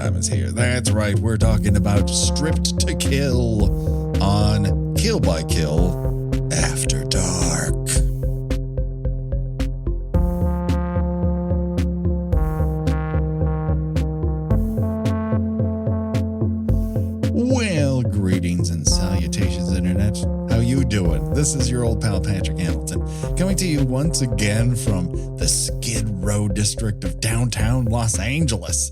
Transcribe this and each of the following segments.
time is here. That's right, we're talking about Stripped to Kill on Kill by Kill After Dark. Well, greetings and salutations, Internet. How you doing? This is your old pal Patrick Hamilton, coming to you once again from the Skid Row district of downtown Los Angeles,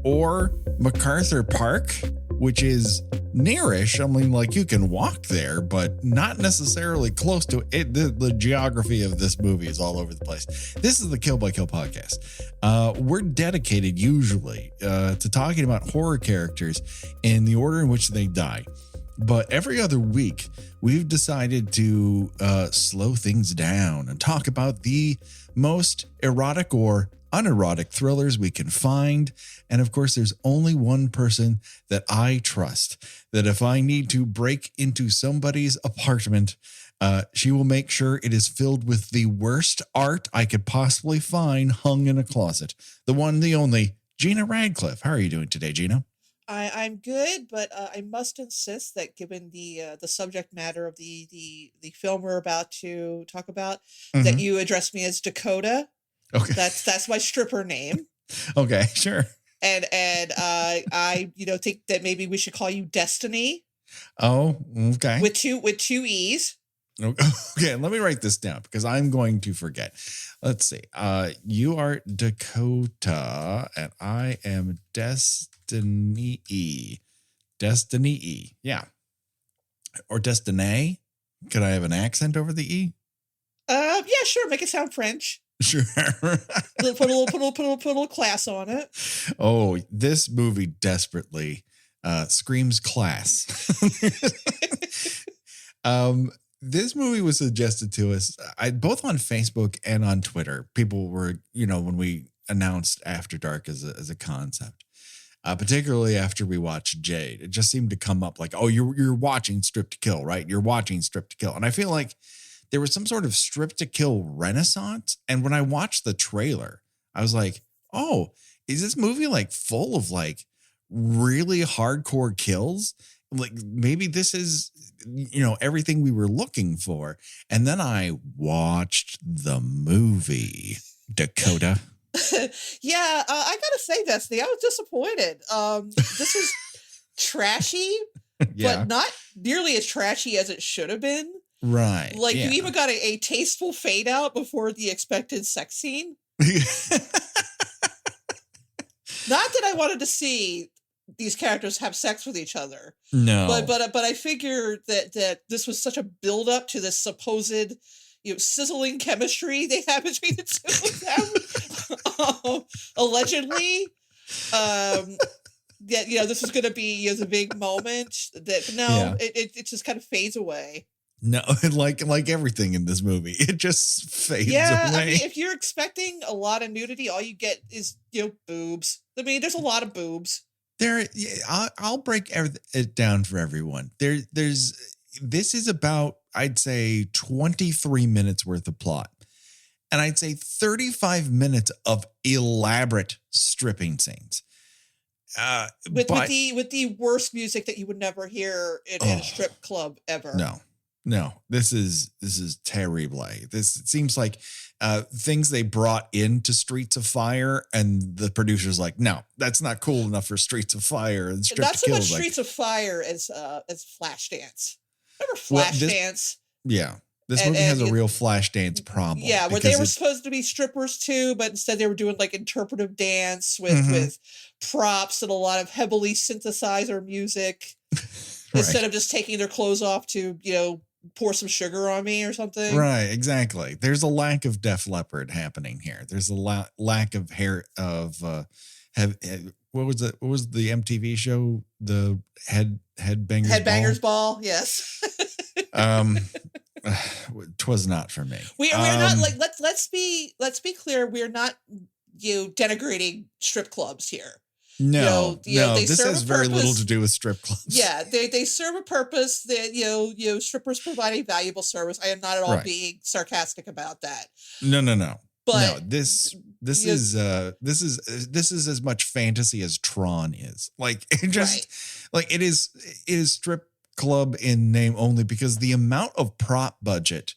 or MacArthur Park, which is nearish. I mean, like, you can walk there, but not necessarily close to it. The geography of this movie is all over the place. This is the Kill by Kill podcast. We're dedicated usually to talking about horror characters in the order in which they die. But every other week, we've decided to slow things down and talk about the most erotic or unerotic thrillers we can find. And of course, there's only one person that I trust, that if I need to break into somebody's apartment, she will make sure it is filled with the worst art I could possibly find hung in a closet. The one, the only, Gina Radcliffe. How are you doing today, Gina? I'm good, but I must insist that given the subject matter of the film we're about to talk about, that you address me as Dakota. Okay. That's my stripper name. Okay, sure. And I think that maybe we should call you Destiny. Oh, okay. With two E's. Okay, let me write this down because I'm going to forget. Let's see. You are Dakota and I am Destiny E. Destiny E. Yeah. Or Destiny. Could I have an accent over the E? Yeah, sure. Make it sound French. Sure. Put a little class on it. Oh, this movie desperately screams class. This movie was suggested to us both on Facebook and on Twitter. People were, when we announced After Dark as a concept, particularly after we watched Jade, it just seemed to come up like, oh, you're watching Stripped to Kill, right? You're watching Stripped to Kill. And I feel like there was some sort of Stripped to Kill renaissance. And when I watched the trailer, I was like, oh, is this movie like full of like really hardcore kills? Like maybe this is, everything we were looking for. And then I watched the movie, Dakota. Yeah, I gotta say, Destiny, I was disappointed. This was trashy, but not nearly as trashy as it should have been. Right. Like you even got a tasteful fade out before the expected sex scene. Not that I wanted to see these characters have sex with each other. No. But I figured that this was such a build up to this supposed sizzling chemistry they have between the two of them. Allegedly. This was going to be the big moment. It just kind of fades away. No, like everything in this movie, it just fades away. I mean, if you're expecting a lot of nudity, all you get is boobs. I mean, there's a lot of boobs. I'll break it down for everyone. This is about, I'd say, 23 minutes worth of plot, and I'd say 35 minutes of elaborate stripping scenes. With the worst music that you would never hear in a strip club ever. No, this is terrible. It seems like things they brought into Streets of Fire, and the producer's like, no, that's not cool enough for Streets of Fire. And not so much Streets of Fire as Flashdance. Remember Flashdance? This movie has a real Flashdance problem. Yeah, where they were supposed to be strippers too, but instead they were doing like interpretive dance with props and a lot of heavily synthesizer music instead of just taking their clothes off to pour some sugar on me or something. Right, exactly. There's a lack of Def Leppard happening here. There's a lack of hair of what was it? What was the MTV show? The Headbangers Ball. Yes. 'Twas not for me. We're not like let's be clear. We're not denigrating strip clubs here. No, this has very little to do with strip clubs. Yeah, they serve a purpose. That strippers provide a valuable service. I am not at all being sarcastic about that. No. But this This is as much fantasy as Tron is. Like it just like it is strip club in name only, because the amount of prop budget.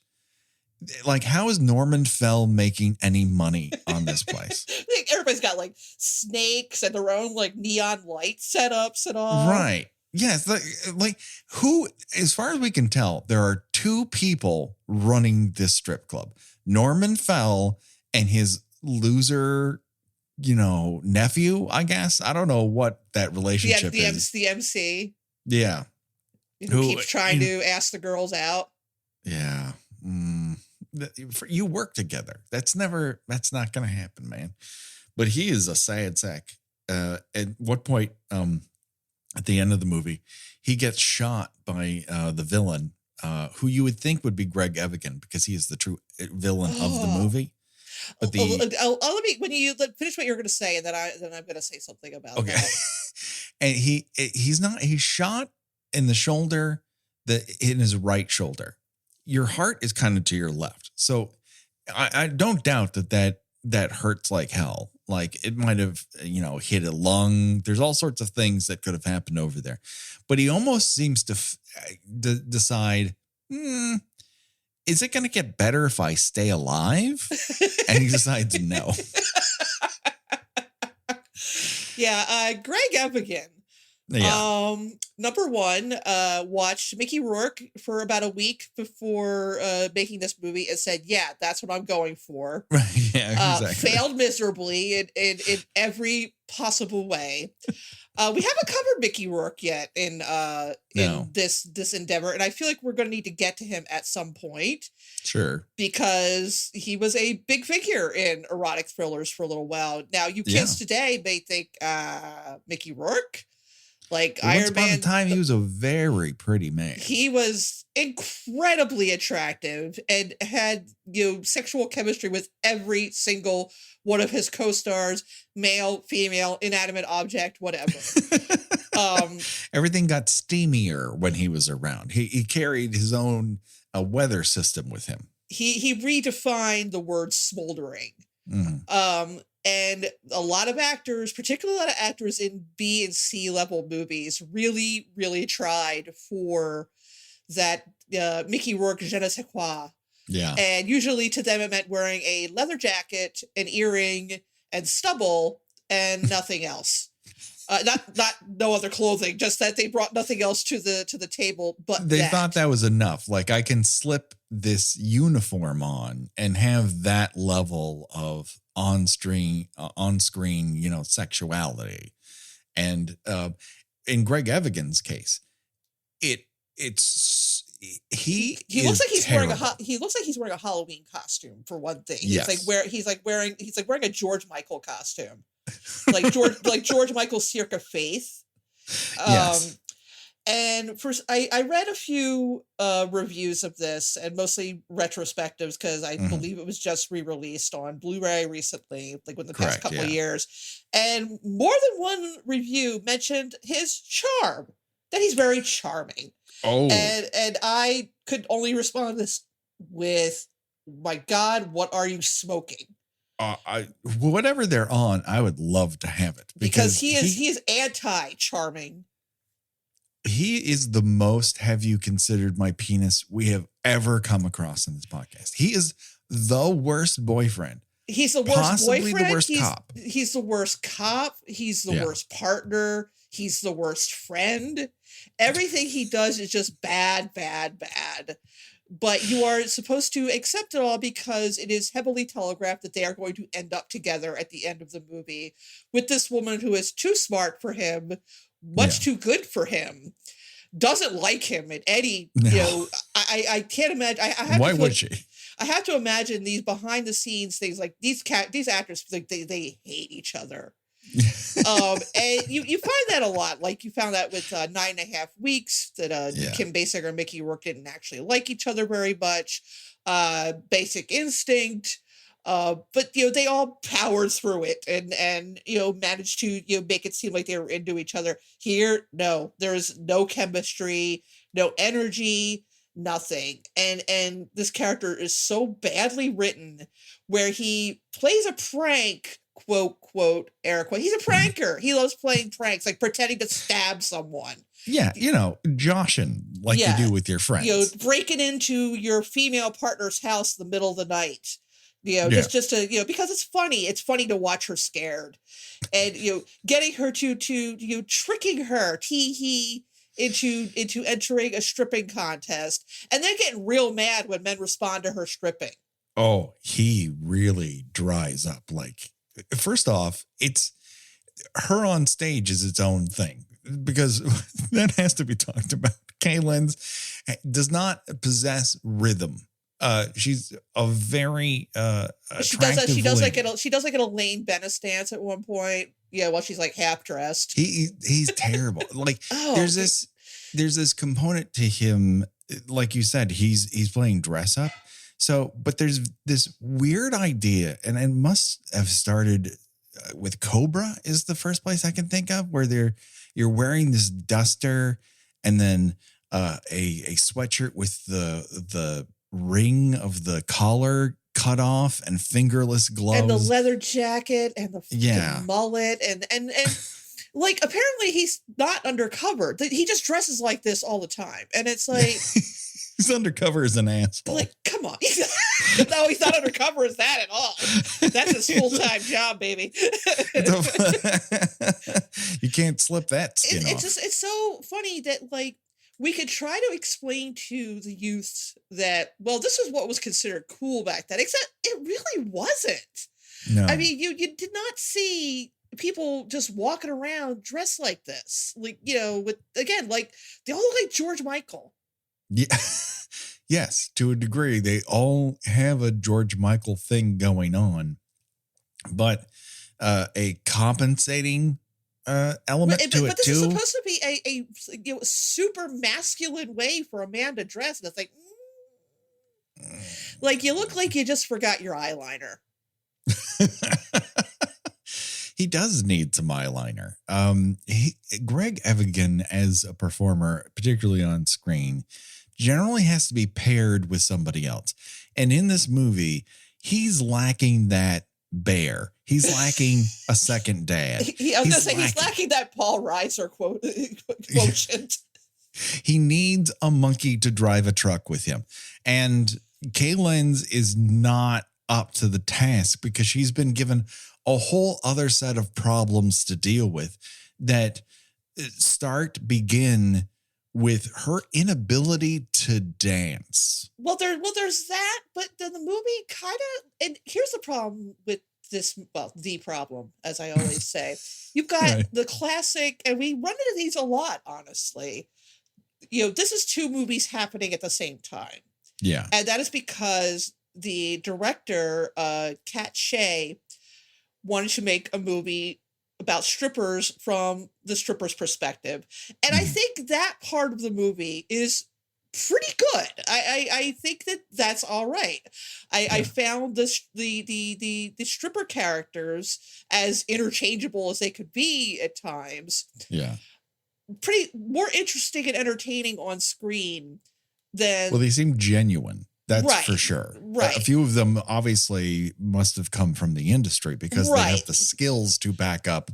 Like, how is Norman Fell making any money on this place? Everybody's got like snakes and their own like neon light setups and all. Right. Yes. Like who, as far as we can tell, there are two people running this strip club: Norman Fell and his loser, nephew, I guess. I don't know what that relationship is. The MC. Yeah. Who keeps trying to ask the girls out. Yeah. You work together. That's not going to happen, man. But he is a sad sack. At what point, at the end of the movie, he gets shot by the villain, who you would think would be Greg Evigan, because he is the true villain of the movie. But let me, when you finish what you're going to say, and then I'm going to say something about that. And he's shot in the shoulder, in his right shoulder. Your heart is kind of to your left. So I don't doubt that hurts like hell. Like it might have, hit a lung. There's all sorts of things that could have happened over there. But he almost seems to decide, is it going to get better if I stay alive? And he decides no. Yeah, Greg Evigan. Yeah. Number one, watched Mickey Rourke for about a week before making this movie and said, yeah, that's what I'm going for. Right. Yeah, exactly. Failed miserably in every possible way. We haven't covered Mickey Rourke yet in this endeavor, and I feel like we're going to need to get to him at some point. Sure. Because he was a big figure in erotic thrillers for a little while. Now, you kids today may think Mickey Rourke. Like Iron Man. Once upon a time, he was a very pretty man. He was incredibly attractive and had sexual chemistry with every single one of his co-stars, male, female, inanimate object, whatever. Everything got steamier when he was around. He carried his own weather system with him. He redefined the word smoldering. Mm-hmm. And a lot of actors, particularly a lot of actors in B and C level movies, really, really tried for that Mickey Rourke je ne sais quoi. Yeah. And usually to them it meant wearing a leather jacket, an earring, and stubble, and nothing else. No other clothing, just that they brought nothing else to the table. But they thought that was enough. Like, I can slip this uniform on and have that level of on-screen, sexuality. And in Greg Evigan's case, he looks like he's terrible. He looks like he's wearing a Halloween costume, for one thing. Yes. He's wearing a George Michael costume. like George Michael circa Faith. Yes. And first, I read a few reviews of this, and mostly retrospectives, because I believe it was just re-released on Blu-ray recently, like within the past couple of years. And more than one review mentioned his charm, that he's very charming. Oh. And I could only respond to this with, my God, what are you smoking? Whatever they're on, I would love to have it, because he is anti-charming. He is the most "have you considered my penis" we have ever come across in this podcast. He is the worst boyfriend. He's the worst Possibly boyfriend. The worst cop. He's the worst cop. He's the worst partner. He's the worst friend. Everything he does is just bad, bad, bad. But you are supposed to accept it all because it is heavily telegraphed that they are going to end up together at the end of the movie with this woman who is too smart for him, much too good for him, doesn't like him in any, I can't imagine. Why would she? I have to imagine these behind the scenes things, like these actors, like they hate each other. And you find that a lot. Like you found that with 9.5 Weeks, that Kim Basinger and Mickey Rourke didn't actually like each other very much. Basic Instinct, but they all powered through it and managed to make it seem like they were into each other. Here, no, there's no chemistry, no energy, nothing. And this character is so badly written where he plays a prank, quote, air quote. He's a pranker. He loves playing pranks, like pretending to stab someone. Yeah, joshing like you do with your friends. Breaking into your female partner's house in the middle of the night. Just to, because it's funny. It's funny to watch her scared. And, getting her to tricking her, into entering a stripping contest, and then getting real mad when men respond to her stripping. Oh, he really dries up. Like, first off, it's her on stage is its own thing, because that has to be talked about. Kaylin's does not possess rhythm. She's a very she does like an Elaine Bennis dance at one point. Yeah, while she's like half dressed. He's terrible. Like there's this component to him, like you said, he's playing dress up. So, but there's this weird idea, and it must have started with Cobra is the first place I can think of, where you're wearing this duster and then a sweatshirt with the ring of the collar cut off and fingerless gloves and the leather jacket and the mullet and like apparently he's not undercover. He just dresses like this all the time, and it's like he's undercover as an asshole. Like, come on. No, he's not undercover as that at all. That's his full-time job, baby. You can't slip that skin off. It's so funny that like we could try to explain to the youth that, well, this is what was considered cool back then, except it really wasn't. No. I mean, you did not see people just walking around dressed like this. Like, with, again, like, they all look like George Michael. Yeah. Yes, to a degree. They all have a George Michael thing going on. But a compensating element to it too. But this is supposed to be a super masculine way for a man to dress, and it's like you look like you just forgot your eyeliner. He does need some eyeliner. Greg Evigan as a performer, particularly on screen, generally has to be paired with somebody else, and in this movie, he's lacking that bear. He's lacking a second dad. He's lacking that Paul Reiser quotient. He needs a monkey to drive a truck with him. And Kaylin's is not up to the task because she's been given a whole other set of problems to deal with that begin with her inability to dance. Well, there's that, but then the movie kind of, and here's the problem with this, well, the problem, as I always say. You've got the classic, and we run into these a lot, honestly. This is two movies happening at the same time. Yeah. And that is because the director, Kat Shea, wanted to make a movie about strippers from the stripper's perspective. And I think that part of the movie is pretty good. I think that's all right. I found the stripper characters, as interchangeable as they could be at times, pretty more interesting and entertaining on screen than. Well, they seem genuine. That's for sure. Right. A few of them obviously must have come from the industry because they have the skills to back up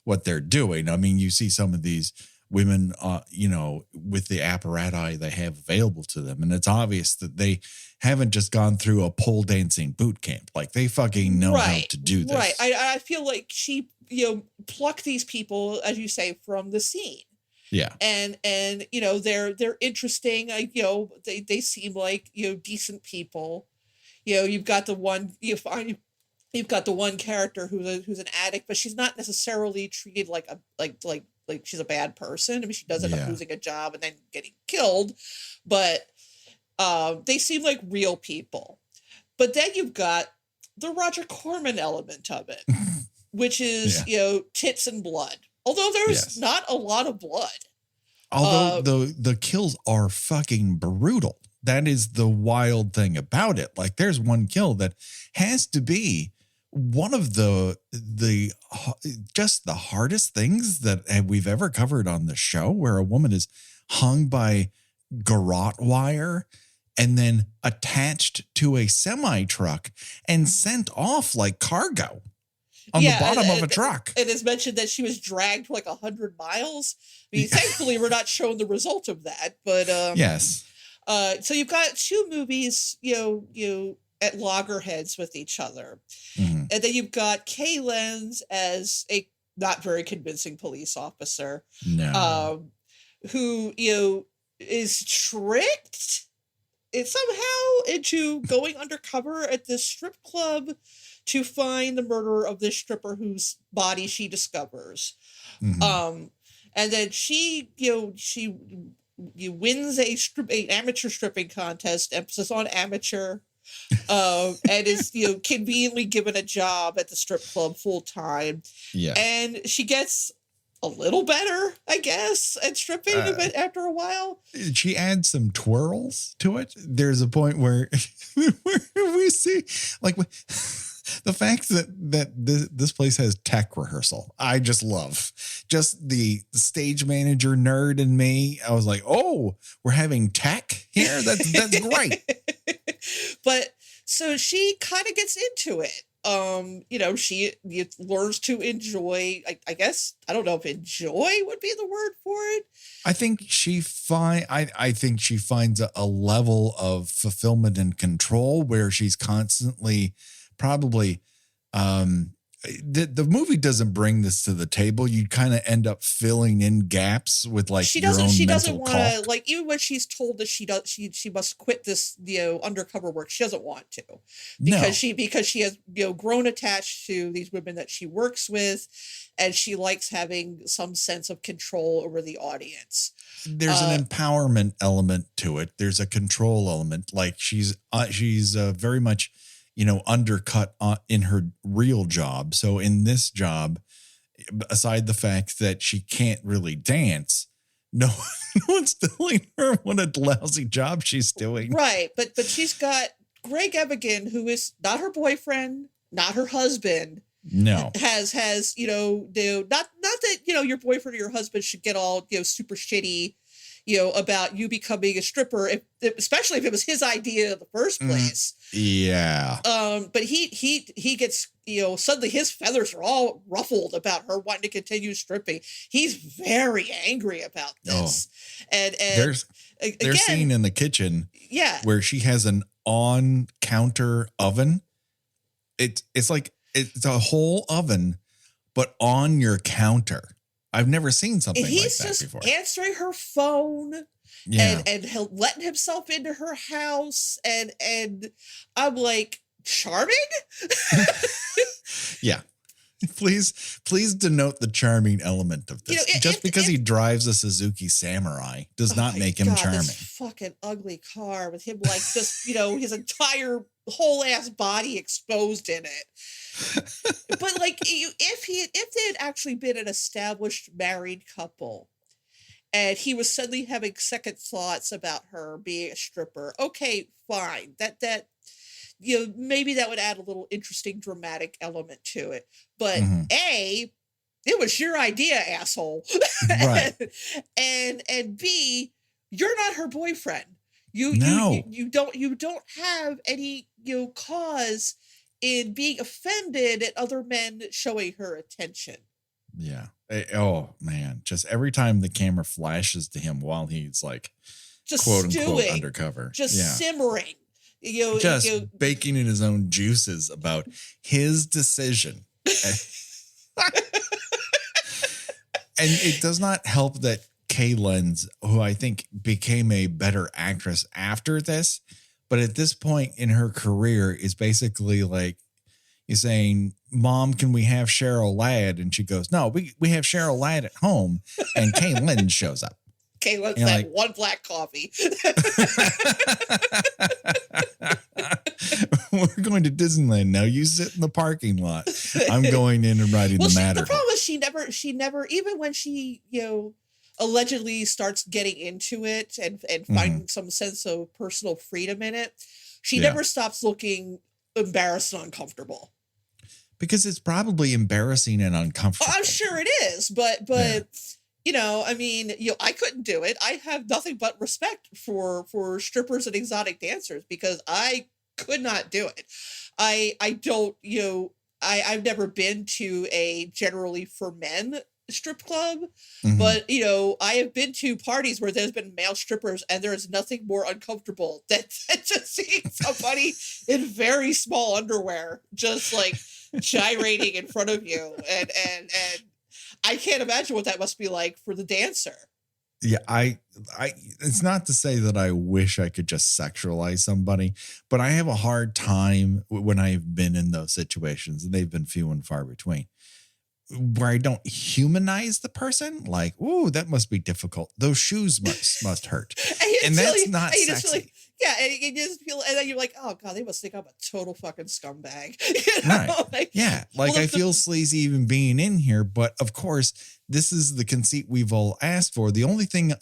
what they're doing. I mean, you see some of these women, with the apparatus they have available to them. And it's obvious that they haven't just gone through a pole dancing boot camp. Like, they fucking know how to do this. Right. I feel like she, plucked these people, as you say, from the scene. Yeah. And they're interesting. They seem like, decent people. You've got the one, you've got the one character who's an addict, but she's not necessarily treated like she's a bad person. I mean, she does end up losing a job and then getting killed, but they seem like real people. But then you've got the Roger Corman element of it, which is, tits and blood. Although there's not a lot of blood. Although the kills are fucking brutal. That is the wild thing about it. Like, there's one kill that has to be one of the just the hardest things that we've ever covered on the show, where a woman is hung by garrote wire and then attached to a semi truck and sent off like cargo on the bottom of a truck. It is mentioned that she was dragged like 100 miles. I mean, thankfully, we're not shown the result of that. But yes. So you've got two movies, at loggerheads with each other, and then you've got Kay Lenz as a not very convincing police officer, who is tricked somehow into going undercover at this strip club to find the murderer of this stripper whose body she discovers. And then she wins a amateur stripping contest, emphasis on amateur, and is conveniently given a job at the strip club full time. Yeah, and she gets a little better, I guess, at stripping a bit after a while. She adds some twirls to it. There's a point where we see like the fact that this place has tech rehearsal. I just love just the stage manager nerd in me. I was like, oh, we're having tech here. That's great. But so she kind of gets into it. She learns to enjoy, I guess, I don't know if enjoy would be the word for it. I think she finds a level of fulfillment and control where she's constantly probably, the movie doesn't bring this to the table. You kind of end up filling in gaps with like she doesn't want to, like, even when she's told that she must quit this undercover work, she doesn't want to because she has grown attached to these women that she works with, and she likes having some sense of control over the audience. There's an empowerment element to it. There's a control element. Like she's very much undercut in her real job. So in this job, aside the fact that she can't really dance, no one's telling her what a lousy job she's doing. Right. But she's got Greg Evigan, who is not her boyfriend, not her husband. No. Has not that, your boyfriend or your husband should get all, super shitty, about you becoming a stripper, especially if it was his idea in the first place. Yeah. But he gets, suddenly his feathers are all ruffled about her wanting to continue stripping. He's very angry about this. And there's scene in the kitchen where she has an on counter oven. It's like, it's a whole oven, but on your counter. I've never seen something like that before. He's just answering her phone and he'll letting himself into her house. And I'm like, charming? Yeah. Please denote the charming element of this. Just because he drives a Suzuki Samurai does not make him charming. This fucking ugly car with him like just, his entire whole ass body exposed in it. But like, if they had actually been an established married couple and he was suddenly having second thoughts about her being a stripper, okay, fine. That maybe that would add a little interesting dramatic element to it. But A, it was your idea, asshole. Right. and B, you're not her boyfriend. You don't have any cause in being offended at other men showing her attention. Yeah. Oh man. Just every time the camera flashes to him while he's like just quote unquote undercover. Just simmering. Just baking in his own juices about his decision. And it does not help that Kay Lenz, who I think became a better actress after this, but at this point in her career is basically like, you're saying, Mom, can we have Cheryl Ladd? And she goes, no, we have Cheryl Ladd at home. And Kay Lenz shows up. Kay Lenz had one black coffee. We're going to Disneyland now. You sit in the parking lot. I'm going in and riding the Matterhorn. The problem is she never, even when she, allegedly starts getting into it and finding some sense of personal freedom in it, she never stops looking embarrassed and uncomfortable. Because it's probably embarrassing and uncomfortable. I'm sure it is, but I mean, I couldn't do it. I have nothing but respect for strippers and exotic dancers because I could not do it. I don't, I've never been to a generally for men strip club, but I have been to parties where there's been male strippers and there is nothing more uncomfortable than just seeing somebody in very small underwear just like gyrating in front of you, and I can't imagine what that must be like for the dancer. Yeah, I it's not to say that I wish I could just sexualize somebody, but I have a hard time when I've been in those situations, and they've been few and far between, where I don't humanize the person. Like, ooh, that must be difficult. Those shoes must hurt. And that's not sexy. And you just feel, and then you're like, oh God, they must think I'm a total fucking scumbag. Right. I feel sleazy even being in here, but of course, this is the conceit we've all asked for. The only thing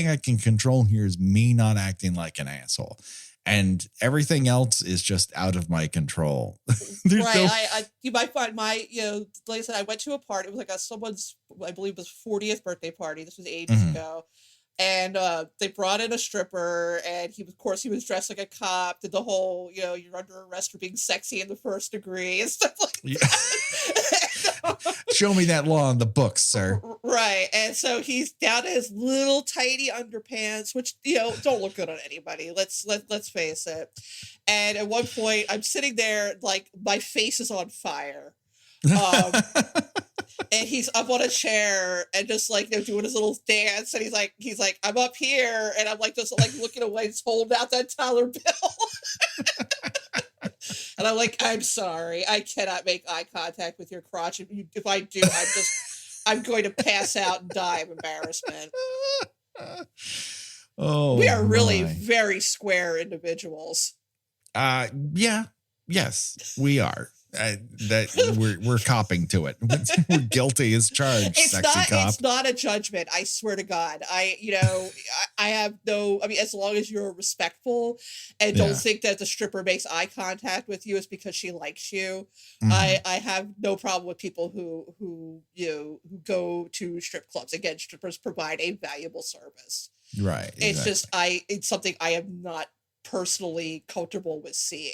I can control here is me not acting like an asshole. And everything else is just out of my control. Right. You might find like I said, I went to a party. It was like someone's, I believe it was 40th birthday party. This was ages ago. And they brought in a stripper, and he was dressed like a cop, did the whole, you're under arrest for being sexy in the first degree and stuff like that. Show me that law in the books, sir. Right. And so he's down to his little tiny underpants, which, don't look good on anybody. Let's face it. And at one point I'm sitting there, like my face is on fire. And he's up on a chair and just like they're doing his little dance, and he's like I'm up here, and I'm like just like looking away, just holding out that dollar bill. And I'm like, I'm sorry, I cannot make eye contact with your crotch. If I do, I'm going to pass out and die of embarrassment. Oh, we are really very square individuals. Yes, we are. That we're copping to it. We're guilty as charged. It's not a judgment. I swear to God. I have no. I mean, as long as you're respectful and don't think that the stripper makes eye contact with you is because she likes you. I have no problem with people who go to strip clubs. Again, strippers provide a valuable service. Right. Exactly. It's just it's something I am not personally comfortable with seeing.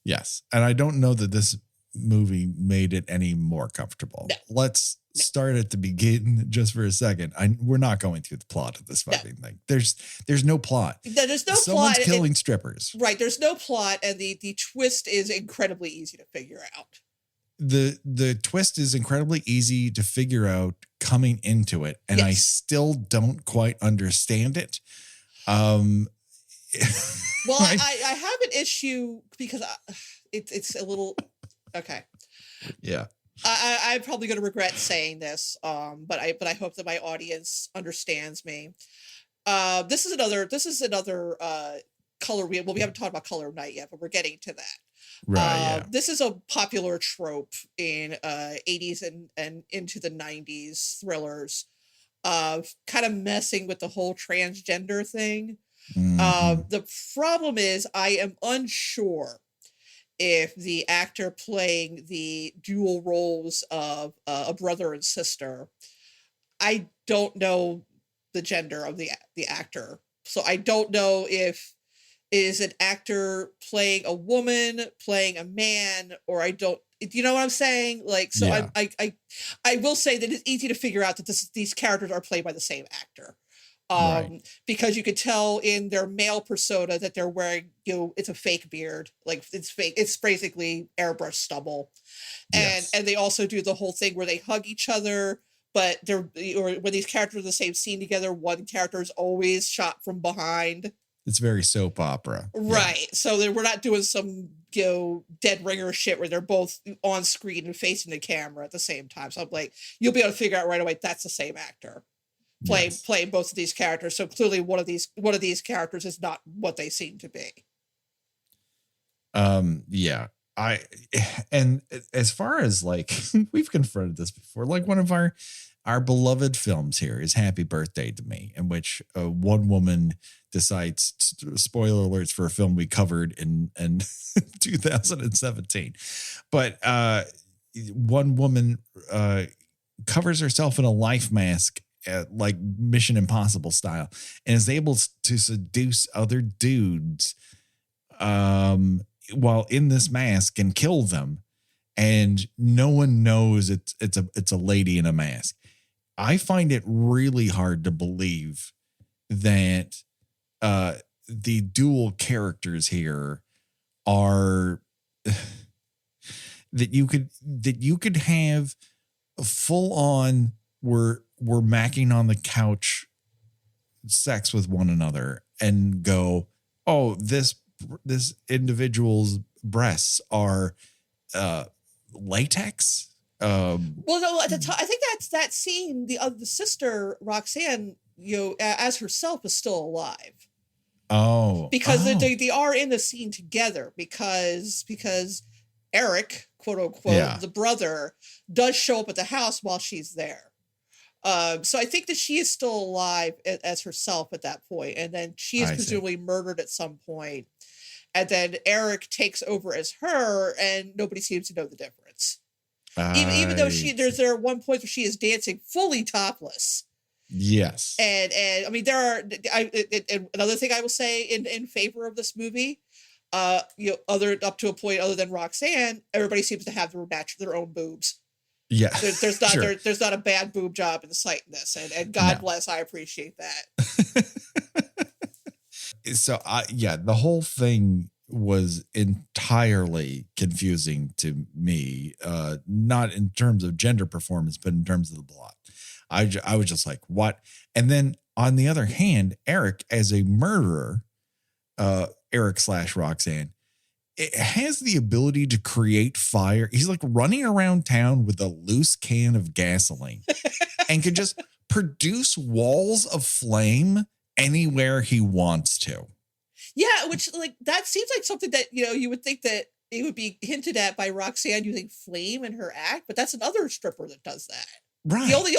Yes. And I don't know that this movie made it any more comfortable. No. Let's start at the beginning just for a second. We're not going through the plot of this fucking thing. There's no plot. There's no Someone's plot. killing strippers. Right. There's no plot. And the twist is incredibly easy to figure out. The twist is incredibly easy to figure out coming into it. And I still don't quite understand it. Well, I have an issue because it's a little okay. Yeah, I'm probably going to regret saying this, but I hope that my audience understands me. This is another color. We haven't talked about Color of Night yet, but we're getting to that. Right. This is a popular trope in 80s and into the 90s thrillers of kind of messing with the whole transgender thing. The problem is I am unsure if the actor playing the dual roles of a brother and sister, I don't know the gender of the actor. So I don't know if it is an actor playing a woman, playing a man, or you know what I'm saying? Like, so yeah. I will say that it's easy to figure out that these characters are played by the same actor. Right. Because you could tell in their male persona that they're wearing, it's a fake beard, like it's fake. It's basically airbrush stubble, and they also do the whole thing where they hug each other, but when these characters are in the same scene together, one character is always shot from behind. It's very soap opera, right? Yeah. So we're not doing some dead ringer shit where they're both on screen and facing the camera at the same time. So I'm like, you'll be able to figure out right away that's the same actor. Playing both of these characters. So clearly one of these characters is not what they seem to be. Yeah. And as far as like, we've confronted this before, like one of our beloved films here is Happy Birthday to Me, in which one woman decides, spoiler alerts for a film we covered in 2017, but one woman covers herself in a life mask, like Mission Impossible style, and is able to seduce other dudes while in this mask and kill them. And no one knows it's a lady in a mask. I find it really hard to believe that the dual characters here are that you could have a full on we're macking on the couch sex with one another and go, oh, this individual's breasts are latex. Well, no, at the time, I think that's that scene. The sister Roxanne, as herself, is still alive. Oh, because they are in the scene together because Eric, quote unquote, the brother, does show up at the house while she's there. So I think that she is still alive as herself at that point, and then she is presumably murdered at some point, and then Eric takes over as her, and nobody seems to know the difference. Even though there are one point where she is dancing fully topless. Yes. And I mean, another thing I will say in favor of this movie, up to a point other than Roxanne, everybody seems to have their own boobs. Yeah. There's not there's not a bad boob job in sight in this, and God bless, I appreciate that. So the whole thing was entirely confusing to me, not in terms of gender performance, but in terms of the plot. I was just like, what? And then on the other hand, Eric, as a murderer, Eric/Roxanne, it has the ability to create fire. He's like running around town with a loose can of gasoline and can just produce walls of flame anywhere he wants to. Yeah, which that seems like something that, you would think that it would be hinted at by Roxanne using flame in her act, but that's another stripper that does that. Right. The only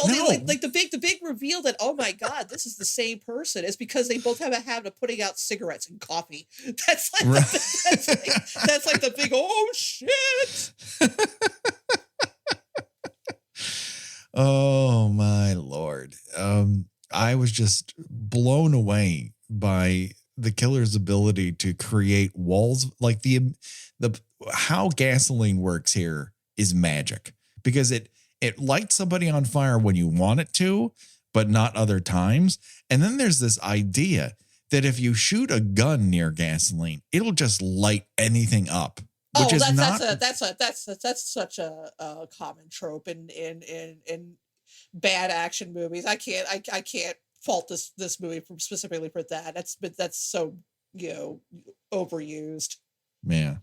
the big reveal that, oh my God, this is the same person, is because they both have a habit of putting out cigarettes and coffee. That's like that's like the big, oh shit. Oh my Lord. I was just blown away by the killer's ability to create walls. Like the how gasoline works here is magic, because it lights somebody on fire when you want it to, but not other times. And then there's this idea that if you shoot a gun near gasoline, it'll just light anything up. That's such a common trope in bad action movies. I can't fault this movie specifically for that. That's so overused. Yeah.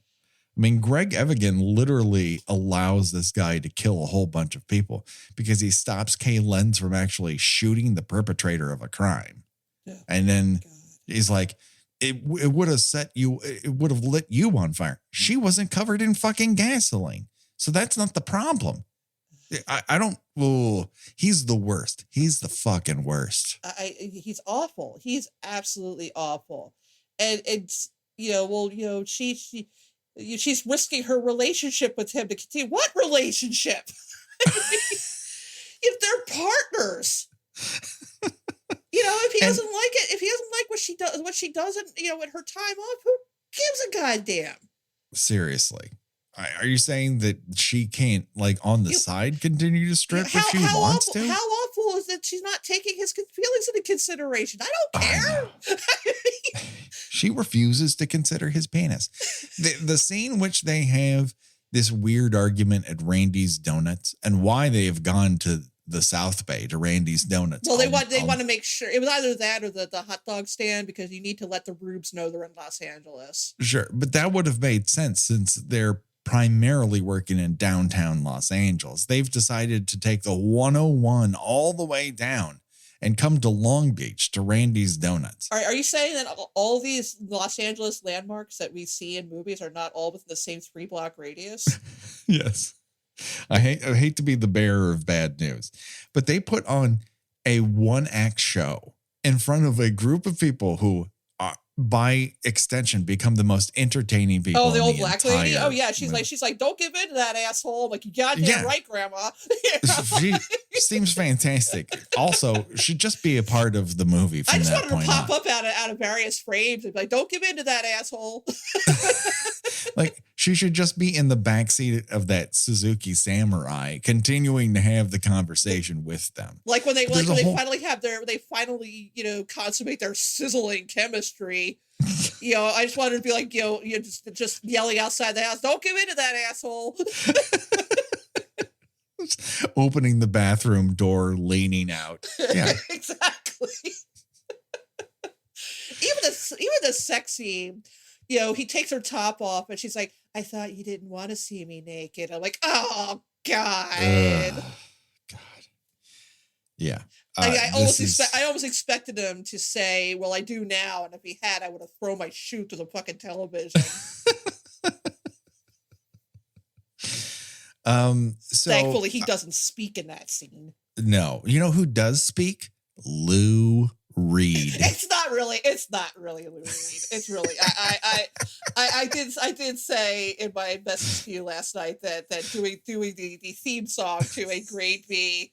I mean, Greg Evigan literally allows this guy to kill a whole bunch of people because he stops Kay Lenz from actually shooting the perpetrator of a crime. Yeah. And then he's like, it would have lit you on fire. She wasn't covered in fucking gasoline. So that's not the problem. He's the worst. He's the fucking worst. He's awful. He's absolutely awful. And it's, she's risking her relationship with him to continue. What relationship? If they're partners, if he doesn't like it, if he doesn't like what she does, in her time off, who gives a goddamn? Seriously. Are you saying that she can't, on the side, continue to strip if she wants to? How awful is that she's not taking his feelings into consideration? I don't care. She refuses to consider his penis. The scene which they have this weird argument at Randy's Donuts, and why they have gone to the South Bay to Randy's Donuts. Well, they want to make sure it was either that or the hot dog stand, because you need to let the rubes know they're in Los Angeles. Sure, but that would have made sense since they're primarily working in downtown Los Angeles. They've decided to take the 101 all the way down and come to Long Beach to Randy's Donuts. Are you saying that all these Los Angeles landmarks that we see in movies are not all within the same 3-block radius? Yes. I hate to be the bearer of bad news, but they put on a 1-act show in front of a group of people who by extension, become the most entertaining people. Oh, the old black lady. Oh yeah, she's like, don't give in to that asshole. I'm like, you goddamn right, Grandma. She seems fantastic. Also, should just be a part of the movie. From I just wanted to pop up out of various frames and be like, don't give in to that asshole. Like, she should just be in the backseat of that Suzuki Samurai, continuing to have the conversation with them. Like when they finally consummate their sizzling chemistry. I just wanted to be like, just yelling outside the house, don't give in to that asshole. Opening the bathroom door, leaning out. Yeah, exactly. Even the sexy. He takes her top off and she's like, I thought you didn't want to see me naked. I'm like, oh, God. God. Yeah. I almost expected him to say, well, I do now. And if he had, I would have thrown my shoe to the fucking television. So thankfully, he doesn't speak in that scene. No. You know who does speak? Lou Reed. It's not really Lou Reed. It's really I did say in my message to you last night that doing the theme song to a grade B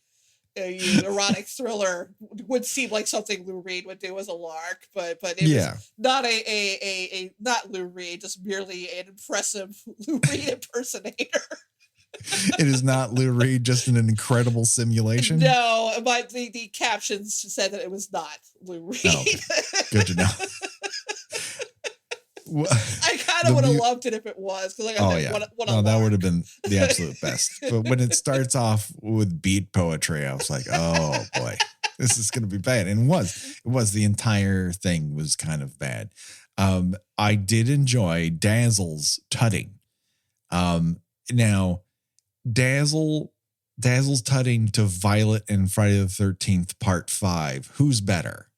erotic thriller would seem like something Lou Reed would do as a lark, but it was not not Lou Reed, just merely an impressive Lou Reed impersonator. It is not Lou Reed, just an incredible simulation. No, but the captions said that it was not Lou Reed. Oh, okay. Good to know. I kind of would have loved it if it was. That would have been the absolute best. But when it starts off with beat poetry, I was like, oh boy, this is going to be bad. And it was the entire thing was kind of bad. I did enjoy Dazzle's tutting. Now, Dazzle's tutting to Violet in Friday the 13th Part 5. Who's better?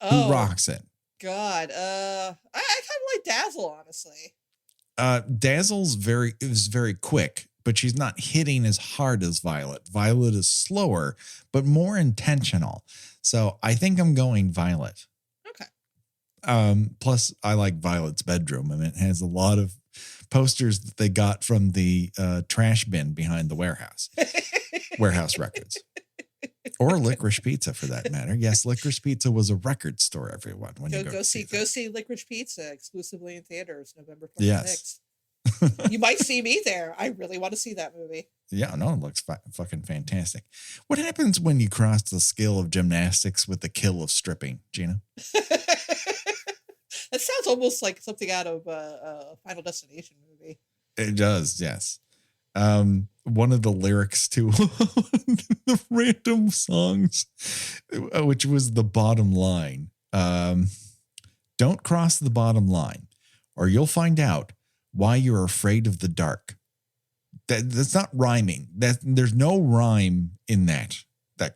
Oh, who rocks it? God, I kind of like Dazzle, honestly. Dazzle's very quick, but she's not hitting as hard as Violet. Violet is slower, but more intentional. So I think I'm going Violet. Okay. Plus, I like Violet's bedroom. I mean, it has a lot of posters that they got from the trash bin behind the warehouse records, or Licorice Pizza for that matter. Yes, Licorice Pizza was a record store. Everyone, when go see Licorice Pizza exclusively in theaters November 26th. Yes. You might see me there. I really want to see that movie. Yeah, no, it looks fucking fantastic. What happens when you cross the skill of gymnastics with the kill of stripping, Gina? That sounds almost like something out of a Final Destination movie. It does, yes. One of the lyrics to the random songs, which was the bottom line. Don't cross the bottom line, or you'll find out why you're afraid of the dark. That's not rhyming. There's no rhyme in that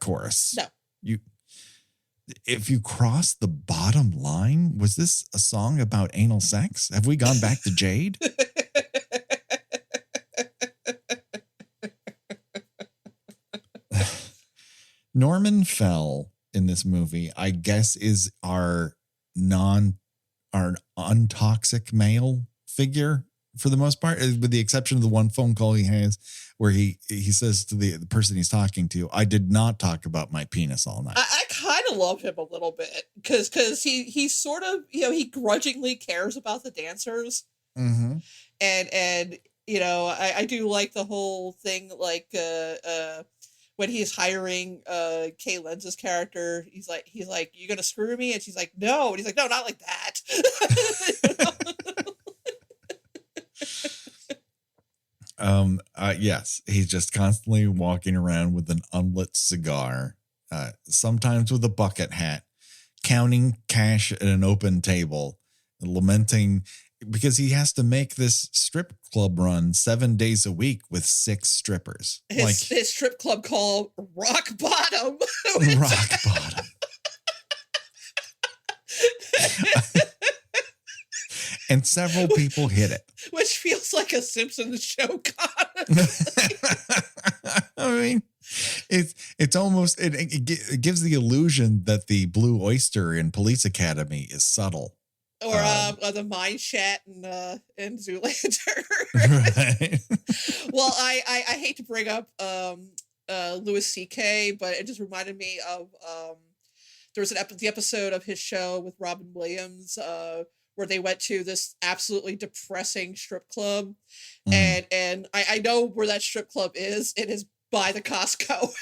chorus. No. If you cross the bottom line, was this a song about anal sex? Have we gone back to Jade? Norman Fell in this movie, I guess, is our untoxic male figure for the most part, with the exception of the one phone call he has where he says to the person he's talking to, I did not talk about my penis all night. I kind of love him a little bit because he sort of, he grudgingly cares about the dancers. Mm-hmm. And I do like the whole thing, like when he's hiring Kay Lenz's character, he's like, you gonna screw me? And she's like, no. And he's like, no, not like that. Yes, he's just constantly walking around with an unlit cigar, sometimes with a bucket hat, counting cash at an open table, lamenting because he has to make this strip club run 7 days a week with 6 strippers. His strip club called Rock Bottom. Rock Bottom. And several people hit it. Which feels like a Simpsons show. I mean, it's almost, it gives the illusion that the Blue Oyster in Police Academy is subtle. Or the mine chat in Zoolander. Right. Well, I hate to bring up Louis C.K., but it just reminded me of there was the episode of his show with Robin Williams where they went to this absolutely depressing strip club. And I know where that strip club is. It is by the Costco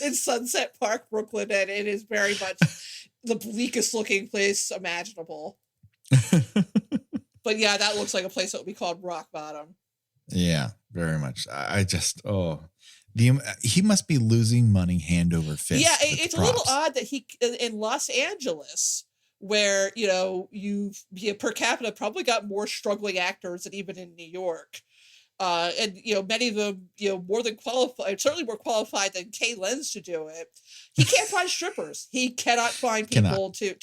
in Sunset Park, Brooklyn, and it is very much the bleakest looking place imaginable. But yeah, that looks like a place that would be called Rock Bottom. Yeah, very much. I just, he must be losing money hand over fist. Yeah, it's a little odd that he, in Los Angeles, where, you per capita probably got more struggling actors than even in New York. And, many of them, more than qualified, certainly more qualified than Kay Lenz to do it. He can't find strippers. He cannot find people to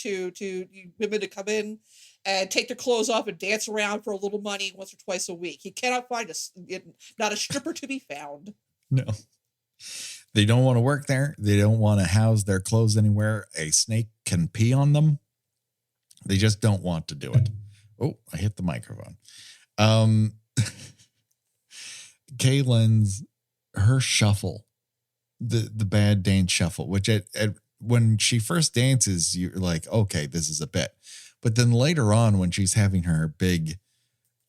women to come in and take their clothes off and dance around for a little money once or twice a week. He cannot find not a stripper to be found. No. They don't want to work there. They don't want to house their clothes anywhere. A snake can pee on them. They just don't want to do it. Oh, I hit the microphone. Kay Lenz, her shuffle, the bad dance shuffle, which when she first dances, you're like, okay, this is a bit. But then later on, when she's having her big,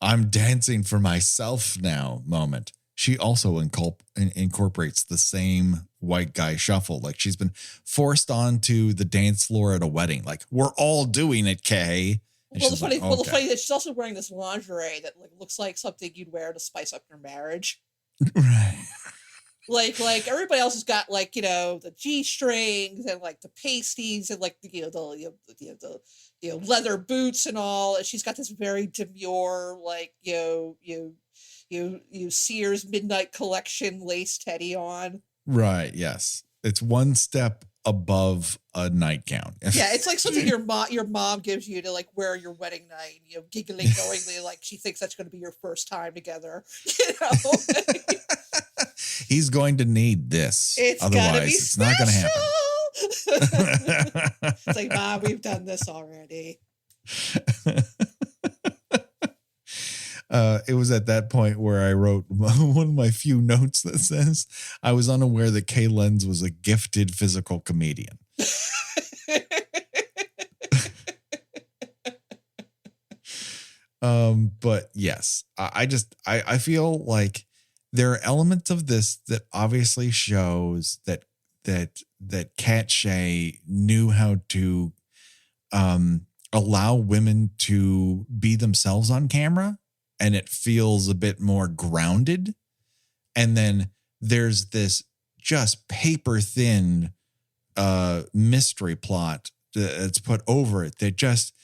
I'm dancing for myself now moment, she also incorporates the same white guy shuffle. Like she's been forced onto the dance floor at a wedding. Like, we're all doing it, Kay. And the funny that she's also wearing this lingerie that looks like something you'd wear to spice up your marriage. Right. Like everybody else has got the G-strings and the pasties and the leather boots and all, and she's got this very demure Sears Midnight Collection lace teddy on. Right. Yes, it's one step above a nightgown. Yeah, it's like something your mom gives you to wear your wedding night, giggling knowingly like she thinks that's going to be your first time together. He's going to need this. Otherwise, it's not going to happen. It's like, Mom, we've done this already. It was at that point where I wrote one of my few notes that says, I was unaware that Kay Lenz was a gifted physical comedian. But yes, I feel like there are elements of this that obviously shows that Kat Shea knew how to allow women to be themselves on camera, and it feels a bit more grounded. And then there's this just paper thin mystery plot that's put over it that just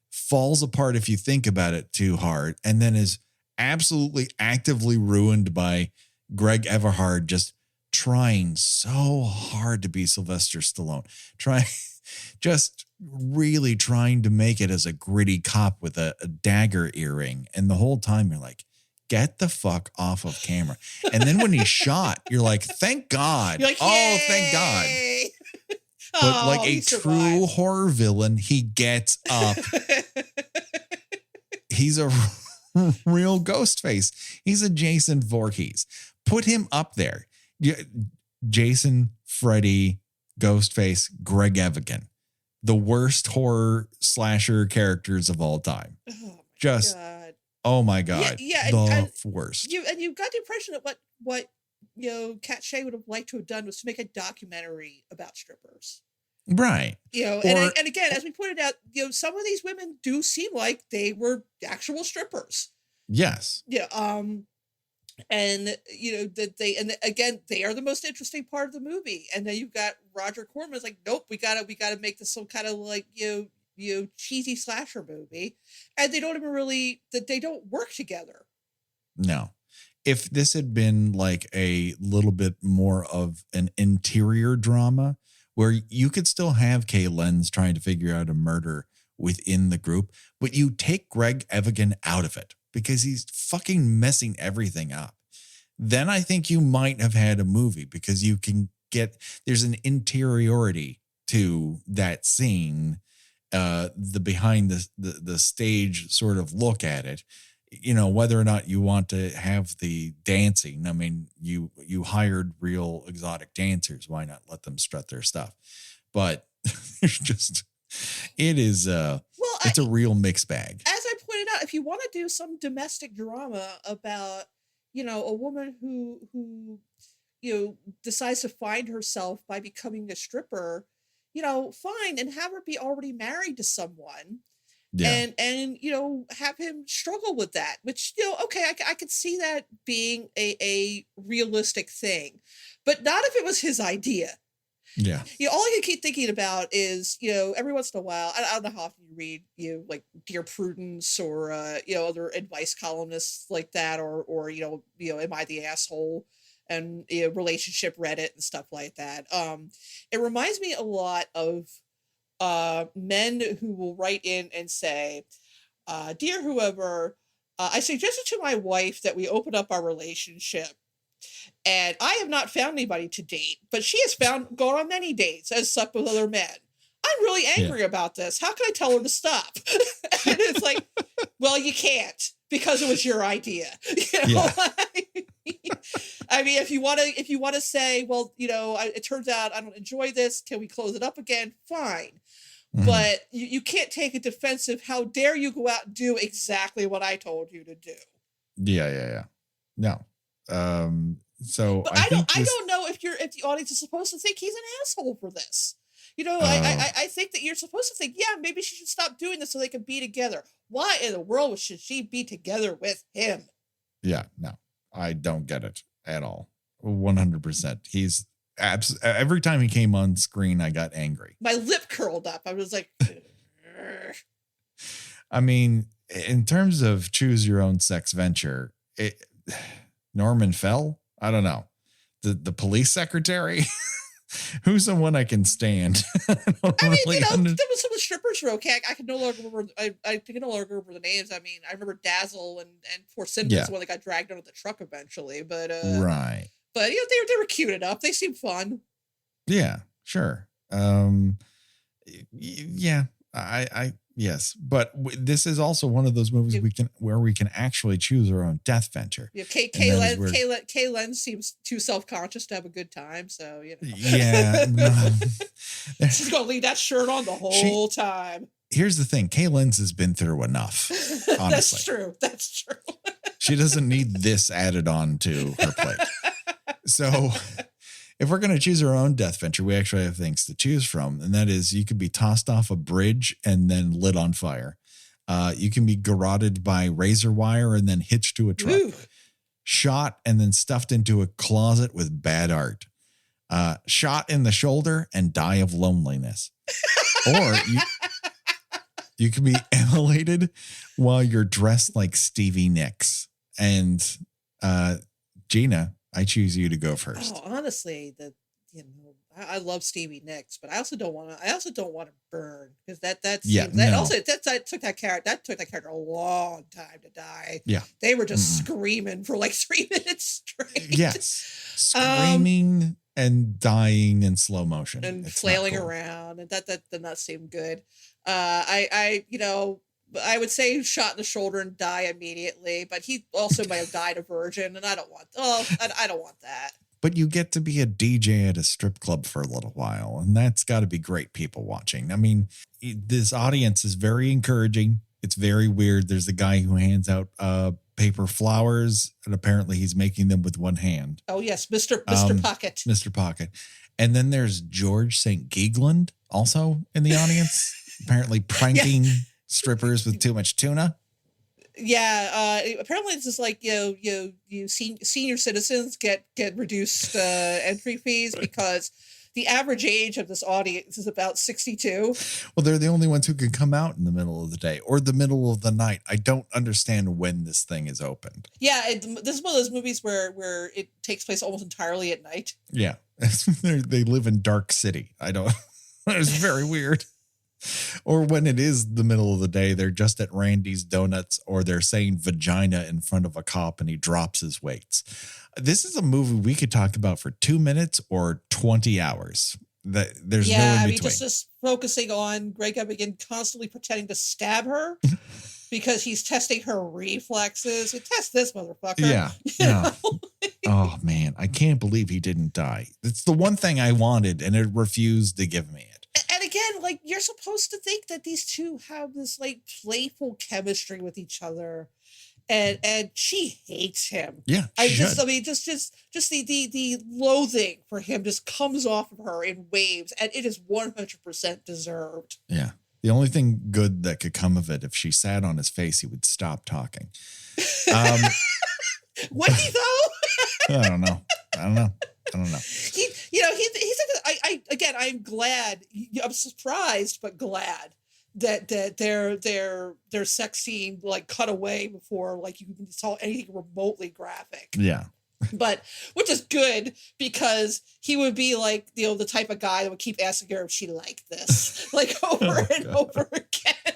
falls apart if you think about it too hard, and then is absolutely actively ruined by Greg Everhard just trying so hard to be Sylvester Stallone, just really trying to make it as a gritty cop with a dagger earring. And the whole time you're like, get the fuck off of camera. And then when he's shot, you're like, thank God. You're like, thank God. But like a true horror villain, he gets up. He's a real ghost face. He's a Jason Voorhees. Put him up there. Jason, Freddy, Ghostface, Greg Evigan. The worst horror slasher characters of all time. Oh my God. The worst. You got the impression that what Kat Shea would have liked to have done was to make a documentary about strippers. Right. And again, as we pointed out, some of these women do seem like they were actual strippers. Yes. Yeah. And that they are the most interesting part of the movie. And then you've got Roger Corman's like, nope, we gotta make this some kind of cheesy slasher movie. And they don't even they don't work together. No. If this had been like a little bit more of an interior drama where you could still have Kay Lenz trying to figure out a murder within the group, but you take Greg Evigan out of it because he's fucking messing everything up, then I think you might have had a movie, because you can there's an interiority to that scene the behind the stage sort of look at it, you know, whether or not you want to have the dancing. I mean, you hired real exotic dancers. Why not let them strut their stuff? But it's just, it is, it's a real mixed bag. As I pointed out, if you want to do some domestic drama about, you know, a woman who, you know, decides to find herself by becoming a stripper, you know, fine, and have her be already married to someone. Yeah. And, you know, have him struggle with that, which, you know, okay, I could see that being a realistic thing, but not if it was his idea. Yeah. You know, all I can keep thinking about is, you know, every once in a while, I don't know how often you read, you know, like Dear Prudence or, you know, other advice columnists like that, or, you know, Am I the Asshole? And, you know, relationship Reddit and stuff like that. It reminds me a lot of men who will write in and say, dear whoever, I suggested to my wife that we open up our relationship, and I have not found anybody to date, but she has gone on many dates and slept with other men. I'm really angry about this. How can I tell her to stop? And it's like, well, you can't, because it was your idea. You know? Yeah. I mean, if you want to say, well, you know, it turns out I don't enjoy this. Can we close it up again? Fine. Mm-hmm. But you can't take a defensive. How dare you go out and do exactly what I told you to do? Yeah. No. So, but I don't know if the audience is supposed to think he's an asshole for this. You know, I think that you're supposed to think, yeah, maybe she should stop doing this so they can be together. Why in the world should she be together with him? Yeah, no, I don't get it at all. 100%. He's every time he came on screen, I got angry. My lip curled up. I was like, I mean, in terms of choose your own sex venture, Norman Fell, I don't know. The police secretary, who's the one I can stand? I mean, you know, some of the strippers were okay. I can no longer remember. I can no longer remember the names. I mean, I remember Dazzle and Poor Cinnamon was the one that got dragged under the truck eventually. But right. But you know, they were cute enough. They seemed fun. Yeah, sure. Yeah, yes, but this is also one of those movies where we can actually choose our own death venture. Yeah, Kay Len seems too self-conscious to have a good time, so you know. Yeah, no. She's gonna leave that shirt on the whole time. Here's the thing: Kay Len's has been through enough. Honestly, That's true. She doesn't need this added on to her plate. So, if we're going to choose our own death venture, we actually have things to choose from. And that is, you could be tossed off a bridge and then lit on fire. You can be garroted by razor wire and then hitched to a truck. Ooh. Shot and then stuffed into a closet with bad art. Shot in the shoulder and die of loneliness. Or you can be immolated while you're dressed like Stevie Nicks. And Gina, I choose you to go first. Oh, honestly, I love Stevie Nicks, but I also don't want to burn, because that took that character a long time to die. Yeah, they were just screaming for like 3 minutes straight. Yes, screaming and dying in slow motion and flailing around, and that did not seem good. I would say shot in the shoulder and die immediately, but he also might have died a virgin, and I don't want that. But you get to be a DJ at a strip club for a little while, and that's got to be great people watching. I mean, this audience is very encouraging. It's very weird. There's a guy who hands out paper flowers, and apparently he's making them with one hand. Oh, yes, Mr. Pocket. Mr. Pocket. And then there's George St. Geegland also in the audience, apparently pranking strippers with too much tuna. Yeah, apparently this is like senior citizens get reduced entry fees because the average age of this audience is about 62. Well, they're the only ones who can come out in the middle of the day or the middle of the night. I don't understand when this thing is opened. Yeah, this is one of those movies where it takes place almost entirely at night. Yeah, they live in Dark City. It's very weird. Or when it is the middle of the day, they're just at Randy's Donuts, or they're saying vagina in front of a cop and he drops his weights. This is a movie we could talk about for 2 minutes or 20 hours. There's no in between. Just focusing on Greg Evigan constantly pretending to stab her because he's testing her reflexes. Test this motherfucker. Yeah. Oh man, I can't believe he didn't die. It's the one thing I wanted, and it refused to give me it. And again, like, you're supposed to think that these two have this like playful chemistry with each other. And she hates him. Yeah, just the loathing for him just comes off of her in waves, and it is 100% deserved. Yeah. The only thing good that could come of it, if she sat on his face, he would stop talking. Would he though? I don't know. I'm glad. I'm surprised, but glad that their sex scene like cut away before like you saw anything remotely graphic. Yeah. But which is good, because he would be like, the type of guy that would keep asking her if she liked this like over and over again.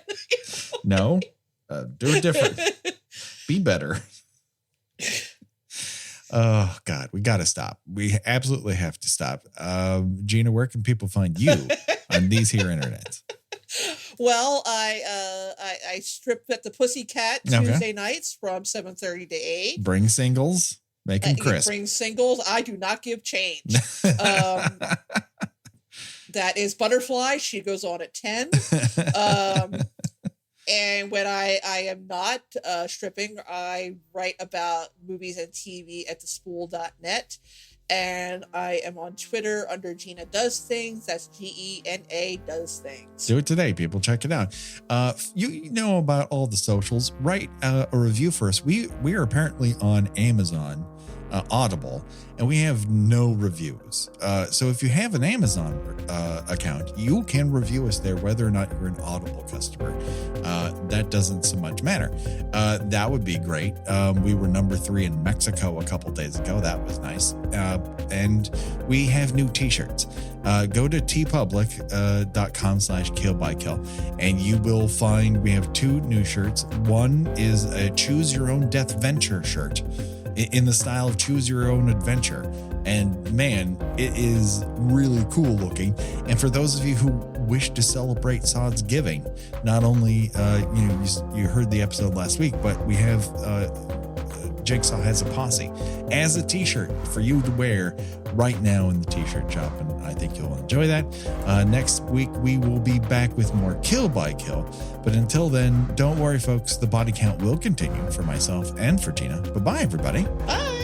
No, do it different. Be better. Oh God, we got to stop. We absolutely have to stop. Gina, where can people find you on these here internets? Well, I strip at the Pussycat Tuesday nights from 7:30 to 8. Bring singles, make them crisp. Bring singles. I do not give change. That is Butterfly. She goes on at 10. And when I am not stripping, I write about movies and TV at thespool.net. And I am on Twitter under Gina Does Things. That's GENA Does Things. Do it today, people. Check it out. You know about all the socials. Write a review for us. We are apparently on Amazon, Audible, and we have no reviews. So if you have an Amazon account, you can review us there, whether or not you're an Audible customer. That doesn't so much matter. That would be great. We were number 3 in Mexico a couple days ago. That was nice. And we have new t-shirts. Go to tpublic.com/killbykill, and you will find we have 2 new shirts. One is a Choose Your Own Death Venture shirt in the style of Choose Your Own Adventure. And man, it is really cool looking. And for those of you who wish to celebrate Sod's Giving, not only, you heard the episode last week, but we have Jigsaw has a posse as a t-shirt for you to wear right now in the t-shirt shop. And I think you'll enjoy that. Next week, we will be back with more Kill by Kill. But until then, don't worry, folks. The body count will continue for myself and for Gina. Bye-bye, everybody. Bye.